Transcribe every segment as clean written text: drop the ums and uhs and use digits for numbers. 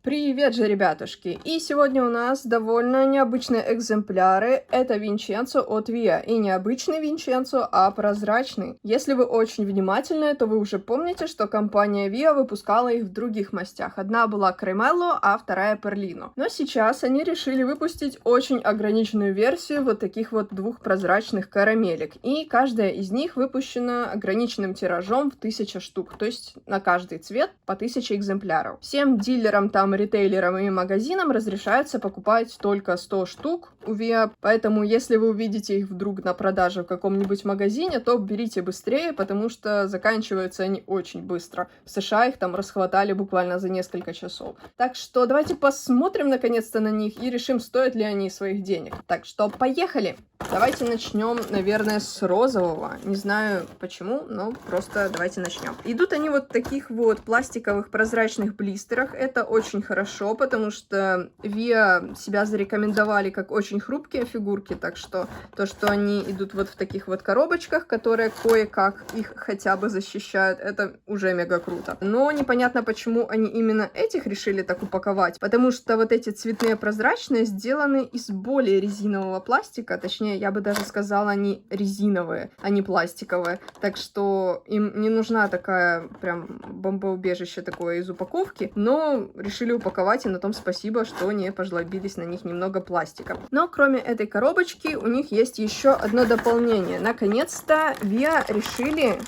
Привет же, ребятушки! И сегодня у нас довольно необычные экземпляры. Это Винченцо от Via. И не обычный Винченцо, а прозрачный. Если вы очень внимательны, то вы уже помните, что компания Via выпускала их в других мастях. Одна была Кремелло, а вторая Перлино. Но сейчас они решили выпустить очень ограниченную версию вот таких вот двух прозрачных карамелек. И каждая из них выпущена ограниченным тиражом в 1000 штук. То есть на каждый цвет по 1000 экземпляров. Всем дилерам там, ритейлерам и магазинам разрешается покупать только 100 штук у Via, поэтому если вы увидите их вдруг на продаже в каком-нибудь магазине, то берите быстрее, потому что заканчиваются они очень быстро. В США их там расхватали буквально за несколько часов. Так что давайте посмотрим наконец-то на них и решим, стоят ли они своих денег. Так что поехали! Давайте начнем, наверное, с розового. Не знаю почему, но просто давайте начнем. Идут они вот в таких вот пластиковых прозрачных блистерах. Это очень хорошо, потому что Via себя зарекомендовали как очень хрупкие фигурки, так что то, что они идут вот в таких вот коробочках, которые кое-как их хотя бы защищают, это уже мега круто. Но непонятно, почему они именно этих решили так упаковать, потому что вот эти цветные прозрачные сделаны из более резинового пластика, точнее, я бы даже сказала, они резиновые, а не пластиковые, так что им не нужна такая прям бомбоубежище такое из упаковки, но решили упаковать, и на том спасибо, что не пожлобились на них немного пластика. Но кроме этой коробочки у них есть еще одно дополнение. Наконец-то Via решили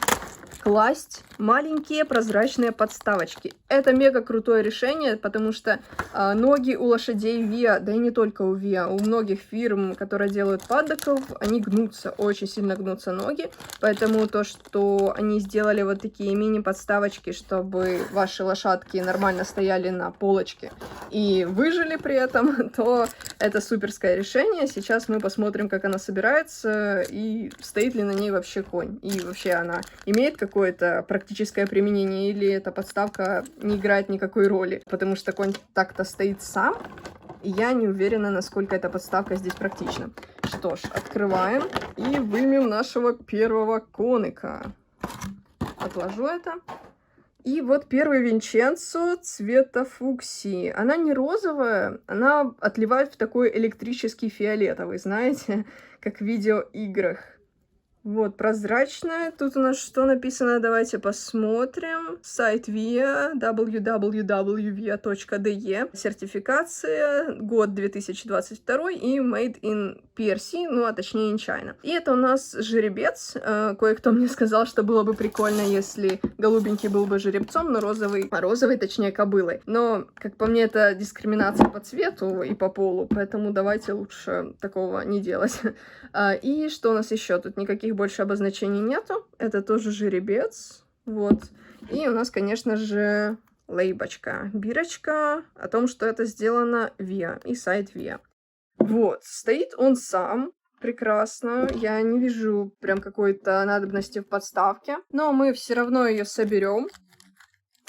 класть маленькие прозрачные подставочки. Это мега крутое решение, потому что ноги у лошадей Via, да и не только у Via, у многих фирм, которые делают паддоков, они гнутся, очень сильно гнутся ноги. Поэтому то, что они сделали вот такие мини-подставочки, чтобы ваши лошадки нормально стояли на полочке и выжили при этом, то это суперское решение. Сейчас мы посмотрим, как она собирается и стоит ли на ней вообще конь. И вообще она имеет какое-то практическое применение, или эта подставка не играет никакой роли, потому что конь так-то стоит сам, и я не уверена, насколько эта подставка здесь практична. Что ж, открываем и вымем нашего первого коника. Отложу это. И вот первый Винченцо цвета фуксии. Она не розовая, она отливает в такой электрический фиолетовый, знаете, как в видеоиграх. Вот, прозрачная. Тут у нас что написано? Давайте посмотрим. Сайт Via, www.via.de. Сертификация, год 2022 и Made in Percy, ну, а точнее in China. И это у нас жеребец. Кое-кто мне сказал, что было бы прикольно, если голубенький был бы жеребцом, но розовый, точнее, кобылой. Но, как по мне, это дискриминация по цвету и по полу, поэтому давайте лучше такого не делать. И что у нас еще? Тут никаких больше обозначений нету. Это тоже жеребец. Вот. И у нас, конечно же, лейбочка, бирочка о том, что это сделано Via и сайт Via. Вот. Стоит он сам. Прекрасно. Я не вижу прям какой-то надобности в подставке. Но мы все равно ее соберем.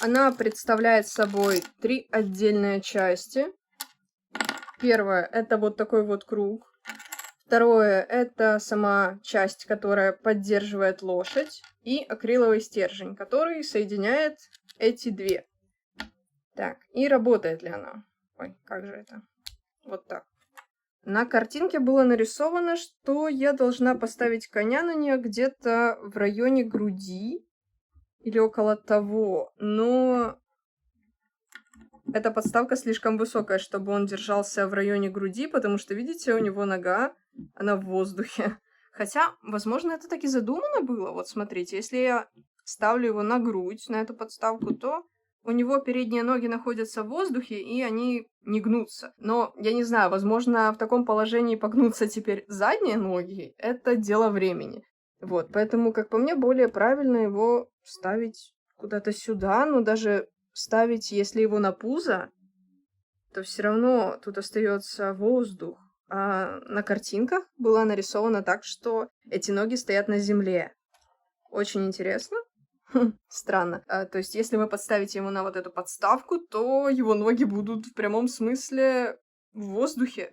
Она представляет собой 3 отдельные части. Первое — это вот такой вот круг. Второе — это сама часть, которая поддерживает лошадь, и акриловый стержень, который соединяет эти две. Так, и работает ли она? Ой, как же это? Вот так. На картинке было нарисовано, что я должна поставить коня на нее где-то в районе груди или около того, но эта подставка слишком высокая, чтобы он держался в районе груди, потому что, видите, у него нога, она в воздухе. Хотя, возможно, это так и задумано было. Вот смотрите, если я ставлю его на грудь, на эту подставку, то у него передние ноги находятся в воздухе, и они не гнутся. Но, я не знаю, возможно, в таком положении погнутся теперь задние ноги. Это дело времени. Вот, поэтому, как по мне, более правильно его ставить куда-то сюда, но даже ставить, если его на пузо, то все равно тут остается воздух. А на картинках было нарисовано так, что эти ноги стоят на земле. Очень интересно. Странно. То есть, если вы подставите ему на вот эту подставку, то его ноги будут в прямом смысле в воздухе,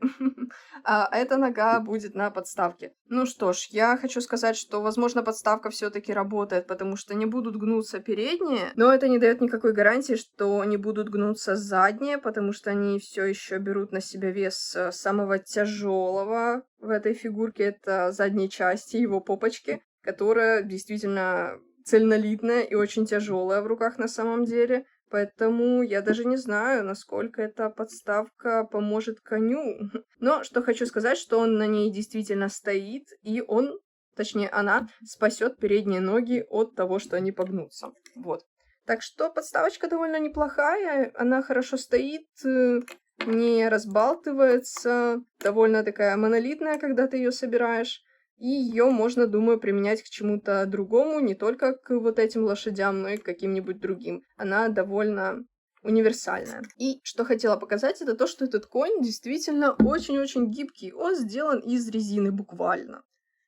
а эта нога будет на подставке. Ну что ж, я хочу сказать, что, возможно, подставка все-таки работает, потому что не будут гнуться передние, но это не дает никакой гарантии, что не будут гнуться задние, потому что они все еще берут на себя вес самого тяжелого в этой фигурке, это задней части его попочки, которая действительно цельнолитная и очень тяжелая в руках на самом деле. Поэтому я даже не знаю, насколько эта подставка поможет коню. Но что хочу сказать, что он на ней действительно стоит, и он, точнее она, спасет передние ноги от того, что они погнутся. Вот. Так что подставочка довольно неплохая, она хорошо стоит, не разбалтывается, довольно такая монолитная, когда ты ее собираешь. И ее можно, думаю, применять к чему-то другому, не только к вот этим лошадям, но и к каким-нибудь другим. Она довольно универсальная. И что хотела показать, это то, что этот конь действительно очень-очень гибкий. Он сделан из резины буквально.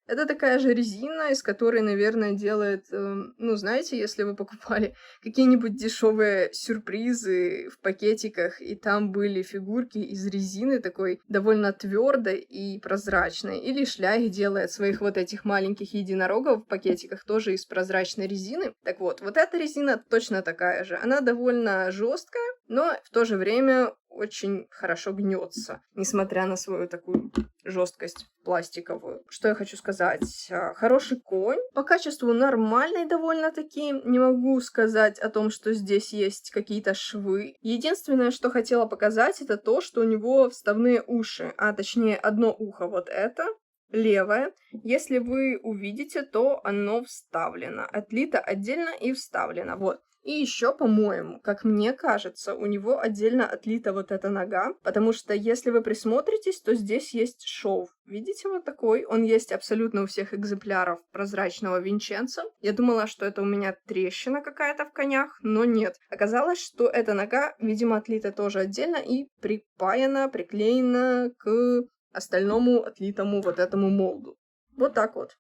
Это такая же резина, из которой, наверное, делает, ну, знаете, если вы покупали какие-нибудь дешевые сюрпризы в пакетиках, и там были фигурки из резины такой довольно твердой и прозрачной. Или Шляйх делает своих вот этих маленьких единорогов в пакетиках тоже из прозрачной резины. Так вот, вот эта резина точно такая же. Она довольно жесткая, но в то же время очень хорошо гнется, несмотря на свою такую жесткость пластиковую. Что я хочу сказать? Хороший конь. По качеству нормальный довольно-таки. Не могу сказать о том, что здесь есть какие-то швы. Единственное, что хотела показать, это то, что у него вставные уши. А точнее, одно ухо вот это. Левое. Если вы увидите, то оно вставлено. Отлито отдельно и вставлено. Вот. И еще, по-моему, как мне кажется, у него отдельно отлита вот эта нога, потому что если вы присмотритесь, то здесь есть шов. Видите, вот такой? Он есть абсолютно у всех экземпляров прозрачного Винченцо. Я думала, что это у меня трещина какая-то в конях, но нет. Оказалось, что эта нога, видимо, отлита тоже отдельно и припаяна, приклеена к остальному отлитому вот этому молду. Вот так вот.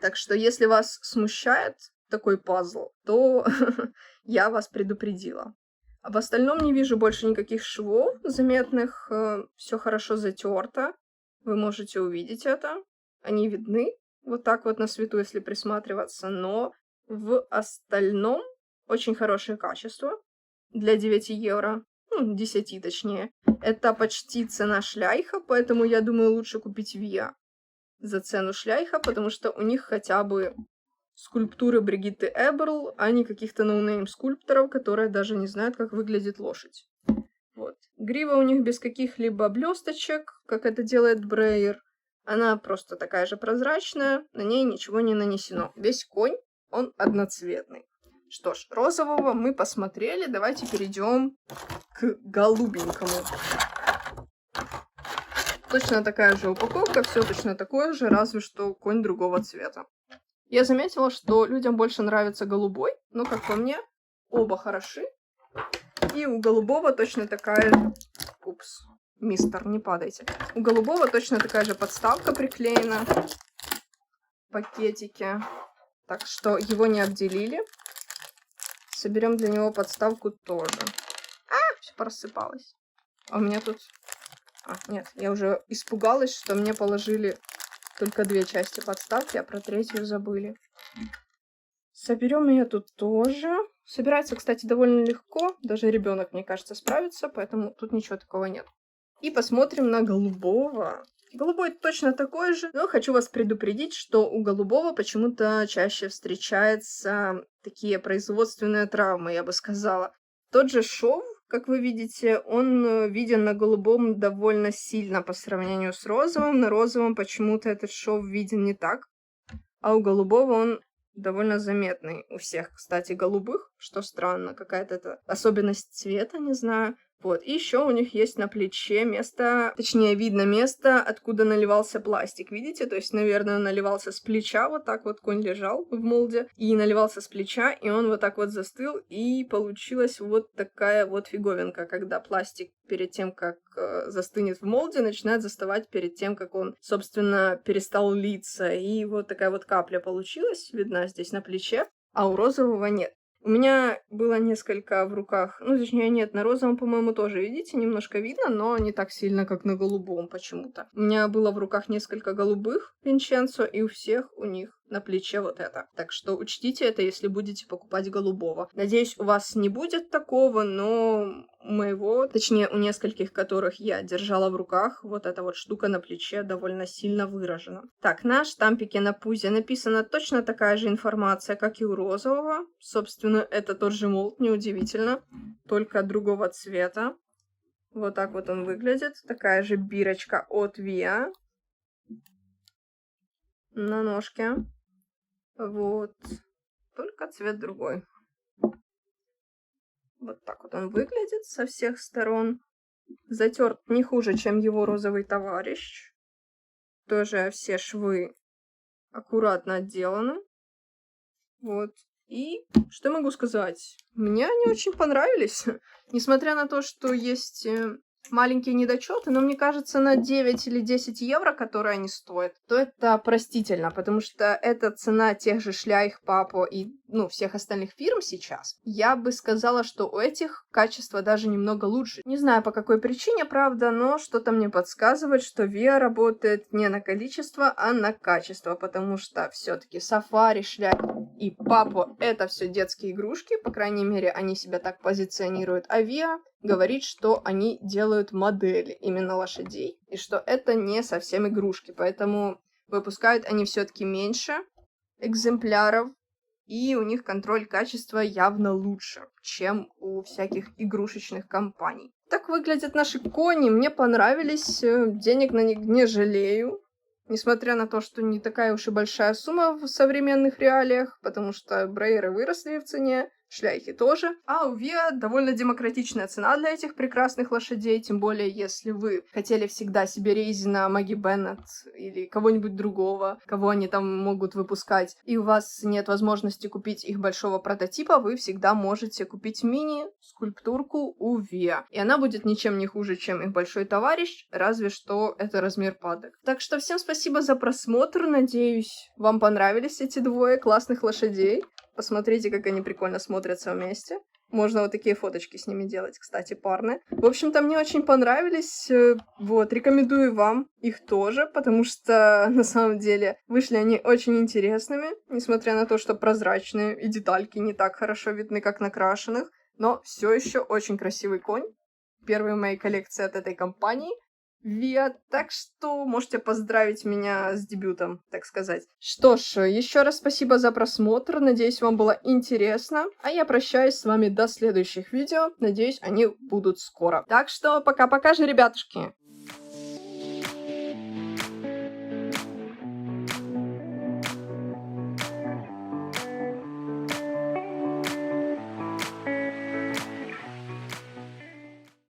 Так что, если вас смущает такой пазл, то я вас предупредила. А в остальном не вижу больше никаких швов заметных, все хорошо затерто. Вы можете увидеть это. Они видны вот так вот на свету, если присматриваться, но в остальном очень хорошее качество для 9 евро. Ну, 10 точнее. Это почти цена Шляйха, поэтому я думаю, лучше купить Виа за цену Шляйха, потому что у них хотя бы скульптуры Бригитты Эберл, а не каких-то ноунейм скульпторов, которые даже не знают, как выглядит лошадь. Вот. Грива у них без каких-либо блесточек, как это делает Брейер. Она просто такая же прозрачная, на ней ничего не нанесено. Весь конь, он одноцветный. Что ж, розового мы посмотрели, давайте перейдем к голубенькому. Точно такая же упаковка, все точно такое же, разве что конь другого цвета. Я заметила, что людям больше нравится голубой, но, как по мне, оба хороши. И у голубого точно такая... Упс, мистер, не падайте. У голубого точно такая же подставка приклеена в пакетике. Так что его не обделили. Соберем для него подставку тоже. Все порассыпалось. А у меня тут... нет, я уже испугалась, что мне положили только 2 части подставки, а про 3-ю забыли. Соберем ее тут тоже. Собирается, кстати, довольно легко. Даже ребенок, мне кажется, справится, поэтому тут ничего такого нет. И посмотрим на голубого. Голубой точно такой же, но хочу вас предупредить, что у голубого почему-то чаще встречаются такие производственные травмы, я бы сказала. Тот же шов, как вы видите, он виден на голубом довольно сильно по сравнению с розовым. На розовом почему-то этот шов виден не так. А у голубого он довольно заметный. У всех, кстати, голубых, что странно. Какая-то это особенность цвета, не знаю. Вот. И еще у них есть на плече место, точнее, видно место, откуда наливался пластик. Видите? То есть, наверное, он наливался с плеча. Вот так вот конь лежал в молде. И наливался с плеча, и он вот так вот застыл. И получилась вот такая вот фиговинка, когда пластик перед тем, как застынет в молде, начинает застывать перед тем, как он, собственно, перестал литься. И вот такая вот капля получилась, видна здесь на плече, а у розового нет. У меня было несколько в руках, ну, точнее, нет, на розовом, по-моему, тоже, видите, немножко видно, но не так сильно, как на голубом почему-то. У меня было в руках несколько голубых Винченцо, и у всех у них на плече вот это. Так что учтите это, если будете покупать голубого. Надеюсь, у вас не будет такого, но у моего, точнее, у нескольких, которых я держала в руках, вот эта вот штука на плече довольно сильно выражена. Так, на штампике на пузе написана точно такая же информация, как и у розового. Собственно, это тот же молд, неудивительно, только другого цвета. Вот так вот он выглядит. Такая же бирочка от Via на ножке. Вот. Только цвет другой. Вот так вот он выглядит со всех сторон. Затерт не хуже, чем его розовый товарищ. Тоже все швы аккуратно отделаны. Вот. И что могу сказать? Мне они очень понравились. Несмотря на то, что есть маленькие недочеты, но мне кажется, на 9 или 10 евро, которые они стоят, то это простительно, потому что это цена тех же Schleich, Papo и, ну, всех остальных фирм сейчас. Я бы сказала, что у этих качество даже немного лучше. Не знаю, по какой причине, правда, но что-то мне подсказывает, что Via работает не на количество, а на качество, потому что все-таки Safari, Schleich и Papo это все детские игрушки, по крайней мере, они себя так позиционируют, а Via говорит, что они делают модели именно лошадей, и что это не совсем игрушки, поэтому выпускают они все-таки меньше экземпляров, и у них контроль качества явно лучше, чем у всяких игрушечных компаний. Так выглядят наши кони, мне понравились, денег на них не жалею. Несмотря на то, что не такая уж и большая сумма в современных реалиях, потому что брейеры выросли в цене, шляхи тоже. А у Via довольно демократичная цена для этих прекрасных лошадей, тем более, если вы хотели всегда себе Рейзена, Маги Беннет или кого-нибудь другого, кого они там могут выпускать, и у вас нет возможности купить их большого прототипа, вы всегда можете купить мини-скульптурку у Via. И она будет ничем не хуже, чем их большой товарищ, разве что это размер падок. Так что всем спасибо за просмотр, надеюсь, вам понравились эти двое классных лошадей. Посмотрите, как они прикольно смотрятся вместе. Можно вот такие фоточки с ними делать, кстати, парные. В общем-то, мне очень понравились. Вот, рекомендую вам их тоже, потому что, на самом деле, вышли они очень интересными, несмотря на то, что прозрачные и детальки не так хорошо видны, как на крашеных. Но все еще очень красивый конь. Первый в моей коллекции от этой компании. Via, так что можете поздравить меня с дебютом, так сказать. Что ж, еще раз спасибо за просмотр, надеюсь, вам было интересно, а я прощаюсь с вами до следующих видео, надеюсь, они будут скоро. Так что пока-пока же, ребятушки!